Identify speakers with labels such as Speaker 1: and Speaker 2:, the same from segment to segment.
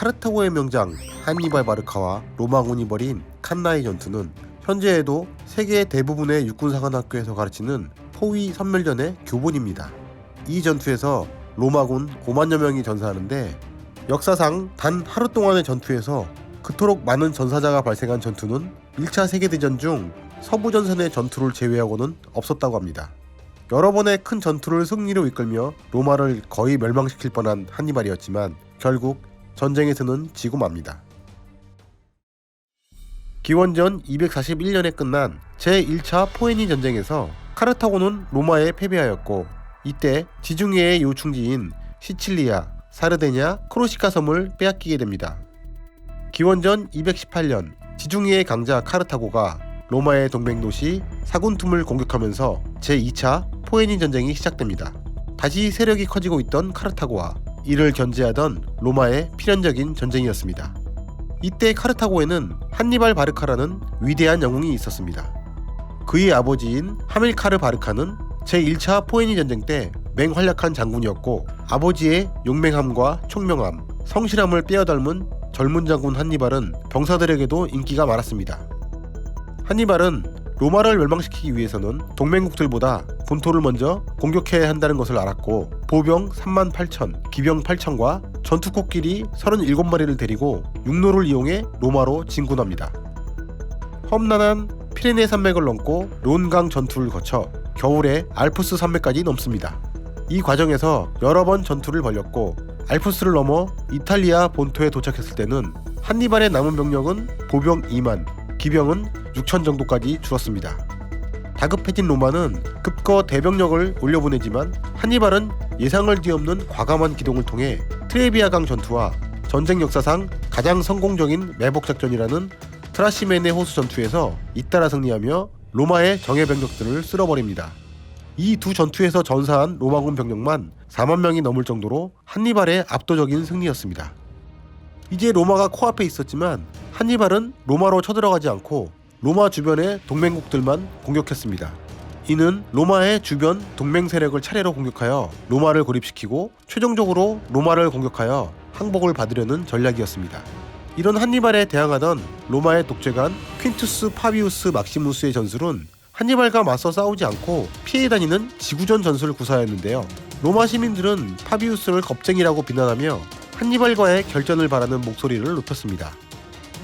Speaker 1: 카르타고의 명장 한니발 바르카와 로마군이 벌인 칸나이 전투는 현재에도 세계 대부분의 육군사관학교에서 가르치는 포위 선멸전의 교본입니다. 이 전투에서 로마군 5만여 명이 전사하는데 역사상 단 하루 동안의 전투에서 그토록 많은 전사자가 발생한 전투는 1차 세계대전 중 서부전선의 전투를 제외하고는 없었다고 합니다. 여러 번의 큰 전투를 승리로 이끌며 로마를 거의 멸망시킬 뻔한 한니발이었지만 결국 전쟁에서는 지고 맙니다. 기원전 241년에 끝난 제1차 포에니 전쟁에서 카르타고는 로마에 패배하였고 이때 지중해의 요충지인 시칠리아, 사르데냐, 크로시카 섬을 빼앗기게 됩니다. 기원전 218년 지중해의 강자 카르타고가 로마의 동맹도시 사군툼을 공격하면서 제2차 포에니 전쟁이 시작됩니다. 다시 세력이 커지고 있던 카르타고와 이를 견제하던 로마의 필연적인 전쟁이었습니다. 이때 카르타고에는 한니발 바르카라는 위대한 영웅이 있었습니다. 그의 아버지인 하밀카르 바르카는 제1차 포에니 전쟁 때 맹활약한 장군이었고 아버지의 용맹함과 총명함, 성실함을 빼어닮은 젊은 장군 한니발은 병사들에게도 인기가 많았습니다. 한니발은 로마를 멸망시키기 위해서는 동맹국들보다 본토를 먼저 공격해야 한다는 것을 알았고 보병 3만 8천, 기병 8천과 전투코끼리 37마리를 데리고 육로를 이용해 로마로 진군합니다. 험난한 피레네 산맥을 넘고 론강 전투를 거쳐 겨울에 알프스 산맥까지 넘습니다. 이 과정에서 여러 번 전투를 벌였고 알프스를 넘어 이탈리아 본토에 도착했을 때는 한니발의 남은 병력은 보병 2만, 기병은 6천 정도까지 줄었습니다. 다급해진 로마는 급거 대병력을 올려보내지만 한니발은 예상을 뒤엎는 과감한 기동을 통해 트레비아강 전투와 전쟁 역사상 가장 성공적인 매복작전이라는 트라시메네 호수 전투에서 잇따라 승리하며 로마의 정예 병력들을 쓸어버립니다. 이 두 전투에서 전사한 로마군 병력만 4만 명이 넘을 정도로 한니발의 압도적인 승리였습니다. 이제 로마가 코앞에 있었지만 한니발은 로마로 쳐들어가지 않고 로마 주변의 동맹국들만 공격했습니다. 이는 로마의 주변 동맹 세력을 차례로 공격하여 로마를 고립시키고 최종적으로 로마를 공격하여 항복을 받으려는 전략이었습니다. 이런 한니발에 대항하던 로마의 독재관 퀸투스 파비우스 막시무스의 전술은 한니발과 맞서 싸우지 않고 피해 다니는 지구전 전술 구사였는데요. 로마 시민들은 파비우스를 겁쟁이라고 비난하며 한니발과의 결전을 바라는 목소리를 높였습니다.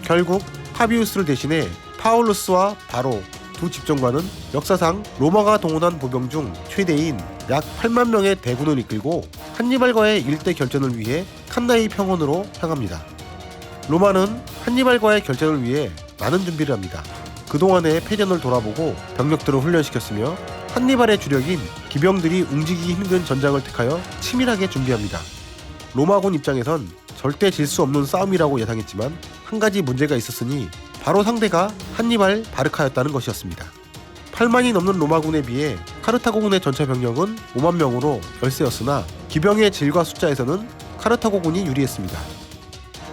Speaker 1: 결국 파비우스를 대신해 파울루스와 바로 두 집정관은 역사상 로마가 동원한 보병 중 최대인 약 8만 명의 대군을 이끌고 한니발과의 일대 결전을 위해 칸나이 평원으로 향합니다. 로마는 한니발과의 결전을 위해 많은 준비를 합니다. 그동안의 패전을 돌아보고 병력들을 훈련시켰으며 한니발의 주력인 기병들이 움직이기 힘든 전장을 택하여 치밀하게 준비합니다. 로마군 입장에선 절대 질 수 없는 싸움이라고 예상했지만 한 가지 문제가 있었으니 바로 상대가 한니발 바르카였다는 것이었습니다. 8만이 넘는 로마군에 비해 카르타고군의 전체 병력은 5만 명으로 열세였으나 기병의 질과 숫자에서는 카르타고군이 유리했습니다.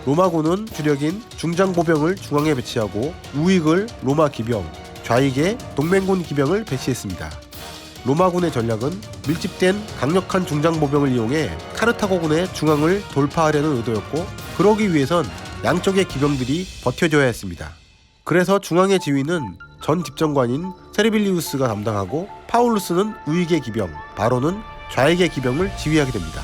Speaker 1: 로마군은 주력인 중장보병을 중앙에 배치하고 우익을 로마 기병, 좌익에 동맹군 기병을 배치했습니다. 로마군의 전략은 밀집된 강력한 중장보병을 이용해 카르타고군의 중앙을 돌파하려는 의도였고 그러기 위해선 양쪽의 기병들이 버텨줘야 했습니다. 그래서 중앙의 지휘는 전 집정관인 세르빌리우스가 담당하고 파울루스는 우익의 기병, 바로는 좌익의 기병을 지휘하게 됩니다.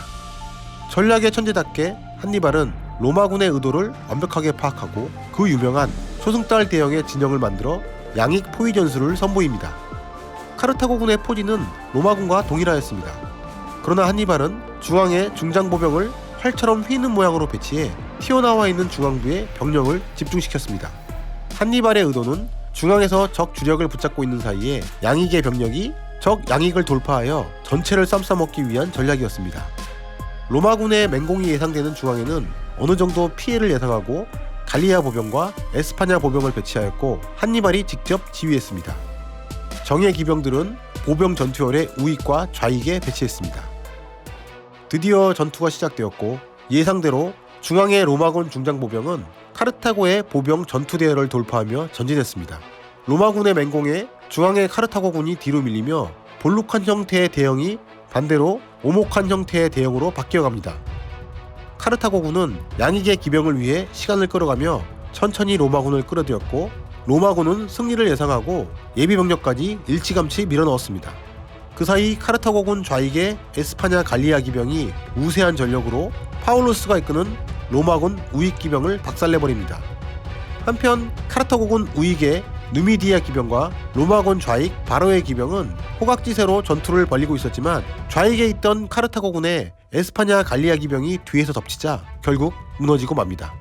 Speaker 1: 전략의 천재답게 한니발은 로마군의 의도를 완벽하게 파악하고 그 유명한 초승달 대형의 진영을 만들어 양익 포위 전술을 선보입니다. 카르타고군의 포지는 로마군과 동일하였습니다. 그러나 한니발은 중앙에 중장보병을 활처럼 휘는 모양으로 배치해 튀어나와 있는 중앙부에 병력을 집중시켰습니다. 한니발의 의도는 중앙에서 적 주력을 붙잡고 있는 사이에 양익의 병력이 적 양익을 돌파하여 전체를 쌈싸먹기 위한 전략이었습니다. 로마군의 맹공이 예상되는 중앙에는 어느 정도 피해를 예상하고 갈리아 보병과 에스파냐 보병을 배치하였고 한니발이 직접 지휘했습니다. 정예 기병들은 보병 전투열의 우익과 좌익에 배치했습니다. 드디어 전투가 시작되었고 예상대로 중앙의 로마군 중장보병은 카르타고의 보병 전투대열을 돌파하며 전진했습니다. 로마군의 맹공에 중앙의 카르타고군이 뒤로 밀리며 볼록한 형태의 대형이 반대로 오목한 형태의 대형으로 바뀌어갑니다. 카르타고군은 양익의 기병을 위해 시간을 끌어가며 천천히 로마군을 끌어들였고, 로마군은 승리를 예상하고 예비병력까지 일찌감치 밀어넣었습니다. 그 사이 카르타고군 좌익의 에스파냐 갈리아 기병이 우세한 전력으로 파울루스가 이끄는 로마군 우익 기병을 박살내버립니다. 한편 카르타고군 우익의 누미디아 기병과 로마군 좌익 바로의 기병은 호각지세로 전투를 벌이고 있었지만, 좌익에 있던 카르타고군의 에스파냐 갈리아 기병이 뒤에서 덮치자 결국 무너지고 맙니다.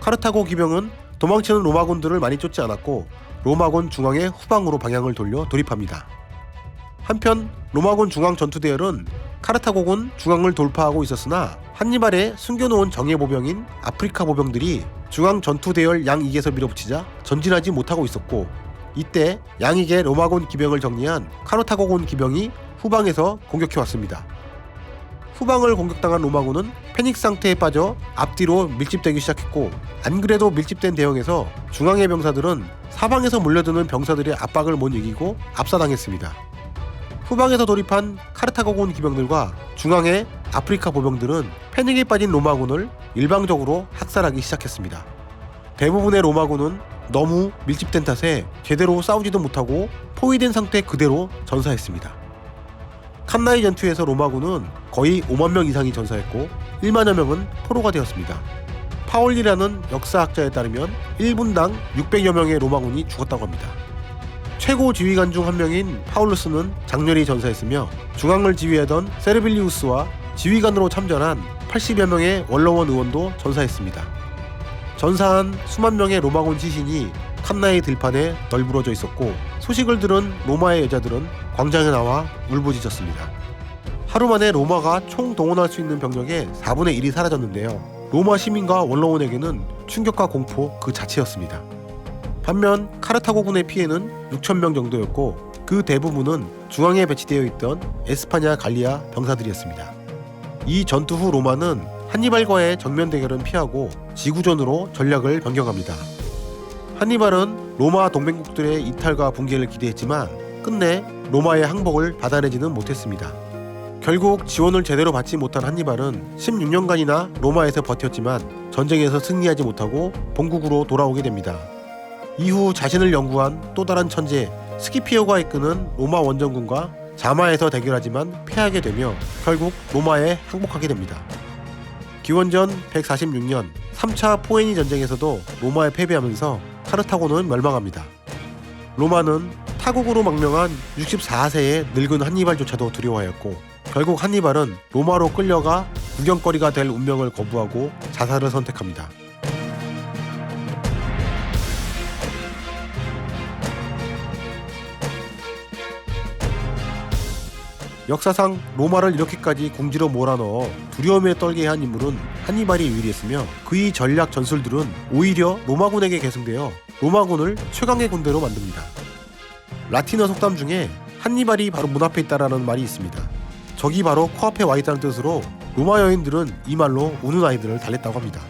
Speaker 1: 카르타고 기병은 도망치는 로마군들을 많이 쫓지 않았고, 로마군 중앙의 후방으로 방향을 돌려 돌입합니다. 한편 로마군 중앙 전투대열은 카르타고군 중앙을 돌파하고 있었으나, 한니발의 숨겨놓은 정예보병인 아프리카 보병들이 중앙 전투대열 양익에서 밀어붙이자 전진하지 못하고 있었고, 이때 양익의 로마군 기병을 정리한 카르타고군 기병이 후방에서 공격해왔습니다. 후방을 공격당한 로마군은 패닉 상태에 빠져 앞뒤로 밀집되기 시작했고, 안 그래도 밀집된 대형에서 중앙의 병사들은 사방에서 몰려드는 병사들의 압박을 못 이기고 압사당했습니다. 후방에서 돌입한 카르타고군 기병들과 중앙의 아프리카 보병들은 패닉에 빠진 로마군을 일방적으로 학살하기 시작했습니다. 대부분의 로마군은 너무 밀집된 탓에 제대로 싸우지도 못하고 포위된 상태 그대로 전사했습니다. 칸나이 전투에서 로마군은 거의 5만 명 이상이 전사했고 1만여 명은 포로가 되었습니다. 파올리라는 역사학자에 따르면 1분당 600여 명의 로마군이 죽었다고 합니다. 최고 지휘관 중 한 명인 파울루스는 장렬히 전사했으며, 중앙을 지휘하던 세르빌리우스와 지휘관으로 참전한 80여 명의 원로원 의원도 전사했습니다. 전사한 수만 명의 로마군 시신이 칸나이 들판에 널브러져 있었고, 소식을 들은 로마의 여자들은 광장에 나와 울부짖었습니다. 하루 만에 로마가 총 동원할 수 있는 병력의 4분의 1이 사라졌는데요. 로마 시민과 원로원에게는 충격과 공포 그 자체였습니다. 반면 카르타고군의 피해는 6,000명 정도였고, 그 대부분은 중앙에 배치되어 있던 에스파냐 갈리아 병사들이었습니다. 이 전투 후 로마는 한니발과의 정면 대결은 피하고 지구전으로 전략을 변경합니다. 한니발은 로마 동맹국들의 이탈과 붕괴를 기대했지만 끝내 로마의 항복을 받아내지는 못했습니다. 결국 지원을 제대로 받지 못한 한니발은 16년간이나 로마에서 버텼지만 전쟁에서 승리하지 못하고 본국으로 돌아오게 됩니다. 이후 자신을 연구한 또 다른 천재 스키피오가 이끄는 로마 원정군과 자마에서 대결하지만 패하게 되며 결국 로마에 항복하게 됩니다. 기원전 146년 3차 포에니 전쟁에서도 로마에 패배하면서 카르타고는 멸망합니다. 로마는 타국으로 망명한 64세의 늙은 한니발조차도 두려워하였고, 결국 한니발은 로마로 끌려가 구경거리가 될 운명을 거부하고 자살을 선택합니다. 역사상 로마를 이렇게까지 궁지로 몰아넣어 두려움에 떨게 한 인물은 한니발이 유일했으며, 그의 전략 전술들은 오히려 로마군에게 계승되어 로마군을 최강의 군대로 만듭니다. 라틴어 속담 중에 한니발이 바로 문 앞에 있다라는 말이 있습니다. 적이 바로 코앞에 와 있다는 뜻으로 로마 여인들은 이 말로 우는 아이들을 달랬다고 합니다.